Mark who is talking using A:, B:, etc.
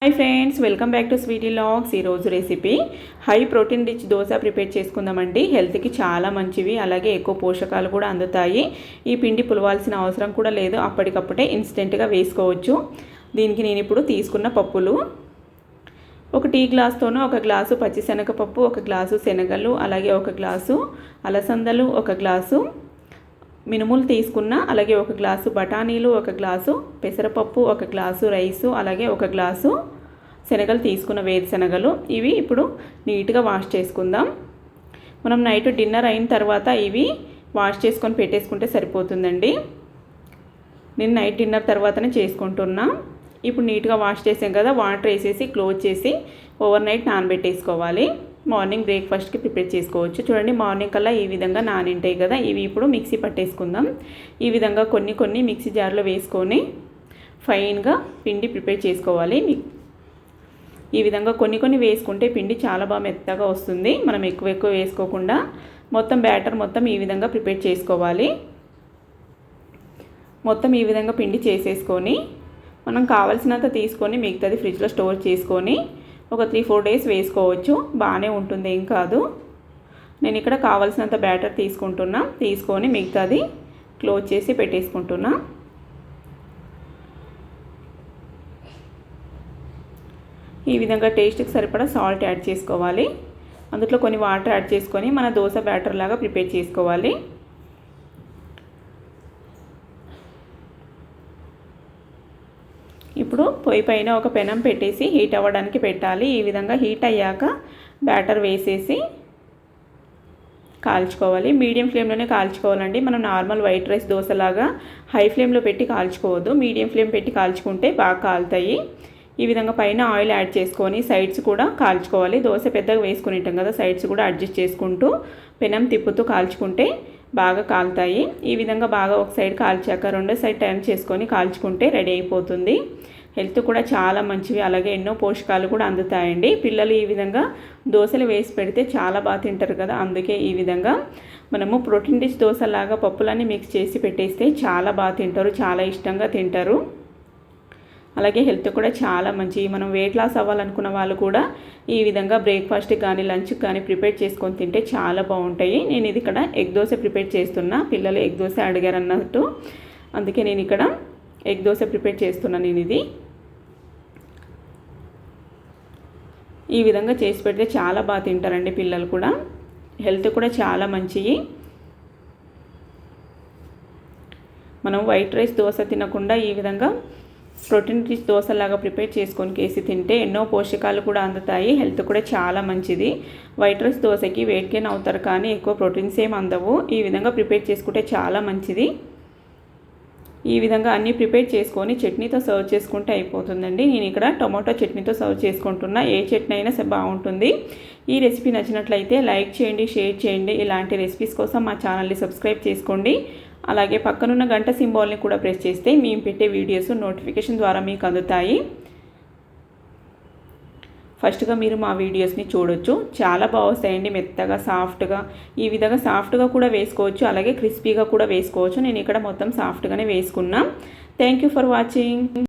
A: Hi friends, welcome back to sweety logs. ఈరోజు recipe high protein rich dosa prepare చేసుకుందామండి. హెల్త్కి చాలా మంచివి, అలాగే ఎక్కువ పోషకాలు కూడా అందుతాయి. ఈ పిండి పులవాల్సిన అవసరం కూడా లేదు, అప్పటికప్పుడే ఇన్స్టెంట్గా వేసుకోవచ్చు. దీనికి నేను ఇప్పుడు తీసుకున్న పప్పులు ఒక టీ గ్లాస్తోనూ ఒక గ్లాసు పచ్చిశనగపప్పు, ఒక గ్లాసు శనగలు, అలాగే ఒక గ్లాసు అలసందలు, ఒక గ్లాసు మినుములు తీసుకున్న, అలాగే ఒక గ్లాసు బఠానీలు, ఒక గ్లాసు పెసరపప్పు, ఒక గ్లాసు రైసు, అలాగే ఒక గ్లాసు శనగలు తీసుకున్న వేరుశనగలు. ఇవి ఇప్పుడు నీట్గా వాష్ చేసుకుందాం. మనం నైట్ డిన్నర్ అయిన తర్వాత ఇవి వాష్ చేసుకొని పెట్టేసుకుంటే సరిపోతుందండి. నేను నైట్ డిన్నర్ తర్వాతనే చేసుకుంటున్నా. ఇప్పుడు నీట్గా వాష్ చేసాం కదా, వాటర్ వేసేసి క్లోజ్ చేసి ఓవర్ నైట్ నానబెట్టేసుకోవాలి. మార్నింగ్ బ్రేక్ఫాస్ట్కి ప్రిపేర్ చేసుకోవచ్చు. చూడండి, మార్నింగ్ కల్లా ఈ విధంగా నానింటాయి కదా, ఇవి ఇప్పుడు మిక్సీ పట్టేసుకుందాం. ఈ విధంగా కొన్ని మిక్సీ జార్లో వేసుకొని ఫైన్గా పిండి ప్రిపేర్ చేసుకోవాలి. ఈ విధంగా కొన్ని వేసుకుంటే పిండి చాలా బాగా మెత్తగా వస్తుంది. మనం ఎక్కువ వేసుకోకుండా మొత్తం బ్యాటర్ మొత్తం ఈ విధంగా ప్రిపేర్ చేసుకోవాలి. మొత్తం ఈ విధంగా పిండి చేసేసుకొని మనం కావాల్సినంత తీసుకొని మిగతాది ఫ్రిడ్జ్లో స్టోర్ చేసుకొని ఒక 3-4 డేస్ వేసుకోవచ్చు. బాగానే ఉంటుంది, ఏం కాదు. నేను ఇక్కడ కావాల్సినంత బ్యాటర్ తీసుకొని మిగతాది క్లోజ్ చేసి పెట్టేసుకుంటున్నా. ఈ విధంగా టేస్ట్కి సరిపడా సాల్ట్ యాడ్ చేసుకోవాలి. అందులో కొన్ని వాటర్ యాడ్ చేసుకొని మన దోశ బ్యాటర్ లాగా ప్రిపేర్ చేసుకోవాలి. ఇప్పుడు పొయ్యి పైన ఒక పెనం పెట్టేసి హీట్ అవ్వడానికి పెట్టాలి. ఈ విధంగా హీట్ అయ్యాక బ్యాటర్ వేసేసి కాల్చుకోవాలి. మీడియం ఫ్లేమ్లోనే కాల్చుకోవాలండి. మనం నార్మల్ వైట్ రైస్ దోశలాగా హై ఫ్లేమ్లో పెట్టి కాల్చుకోవద్దు. మీడియం ఫ్లేమ్ పెట్టి కాల్చుకుంటే బాగా కాలుతాయి. ఈ విధంగా పైన ఆయిల్ యాడ్ చేసుకొని సైడ్స్ కూడా కాల్చుకోవాలి. దోశ పెద్దగా వేసుకుని ఉంటాం కదా, సైడ్స్ కూడా అడ్జస్ట్ చేసుకుంటూ పెనం తిప్పుతూ కాల్చుకుంటే బాగా కాలుతాయి. ఈ విధంగా బాగా ఒక సైడ్ కాల్చాక రెండో సైడ్ టర్న్ చేసుకొని కాల్చుకుంటే రెడీ అయిపోతుంది. హెల్త్ కూడా చాలా మంచివి, అలాగే ఎన్నో పోషకాలు కూడా అందుతాయండి. పిల్లలు ఈ విధంగా దోశలు వేసి పెడితే చాలా బాగా తింటారు కదా, అందుకే ఈ విధంగా మనము ప్రోటీన్ రిచ్ దోశలాగా పప్పులన్నీ మిక్స్ చేసి పెట్టేస్తే చాలా బాగా తింటారు, చాలా ఇష్టంగా తింటారు. అలాగే హెల్త్ కూడా చాలా మంచివి. మనం వెయిట్ లాస్ అవ్వాలనుకున్న వాళ్ళు కూడా ఈ విధంగా బ్రేక్ఫాస్ట్కి కానీ లంచ్కి కానీ ప్రిపేర్ చేసుకొని తింటే చాలా బాగుంటాయి. నేను ఇది ఇక్కడ ఎగ్ దోశ ప్రిపేర్ చేస్తున్నా. పిల్లలు ఎగ్ దోశ అడిగారు అన్నట్టు, అందుకే నేను ఇక్కడ ఎగ్ దోశ ప్రిపేర్ చేస్తున్నాను. నేను ఇది ఈ విధంగా చేసి పెడితే చాలా బాగా తింటారండి పిల్లలు కూడా. హెల్త్ కూడా చాలా మంచివి. మనం వైట్ రైస్ దోశ తినకుండా ఈ విధంగా ప్రోటీన్ రిచ్ దోశలాగా ప్రిపేర్ చేసుకొని కేసి తింటే ఎన్నో పోషకాలు కూడా అందుతాయి. హెల్త్ కూడా చాలా మంచిది. వైట్ రైస్ దోశకి వెయిట్ గెయిన్ అవుతారు కానీ ఎక్కువ ప్రోటీన్స్ ఏం అందవు. ఈ విధంగా ప్రిపేర్ చేసుకుంటే చాలా మంచిది. ఈ విధంగా అన్నీ ప్రిపేర్ చేసుకొని చట్నీతో సర్వ్ చేసుకుంటే అయిపోతుందండి. నేను ఇక్కడ టొమాటో చట్నీతో సర్వ్ చేసుకుంటున్నా. ఏ చట్నీ అయినా బాగుంటుంది. ఈ రెసిపీ నచ్చినట్లయితే లైక్ చేయండి, షేర్ చేయండి. ఇలాంటి రెసిపీస్ కోసం మా ఛానల్ని సబ్స్క్రైబ్ చేసుకోండి. అలాగే పక్కనున్న గంట సింబాల్ని కూడా ప్రెస్ చేస్తే మేము పెట్టే వీడియోస్ నోటిఫికేషన్ ద్వారా మీకు అందుతాయి. ఫస్ట్గా మీరు మా వీడియోస్ని చూడొచ్చు. చాలా బాగా వస్తాయండి, మెత్తగా సాఫ్ట్గా. ఈ విధంగా సాఫ్ట్గా కూడా వేసుకోవచ్చు, అలాగే క్రిస్పీగా కూడా వేసుకోవచ్చు. నేను ఇక్కడ మొత్తం సాఫ్ట్గానే వేసుకున్నా. Thank you for watching.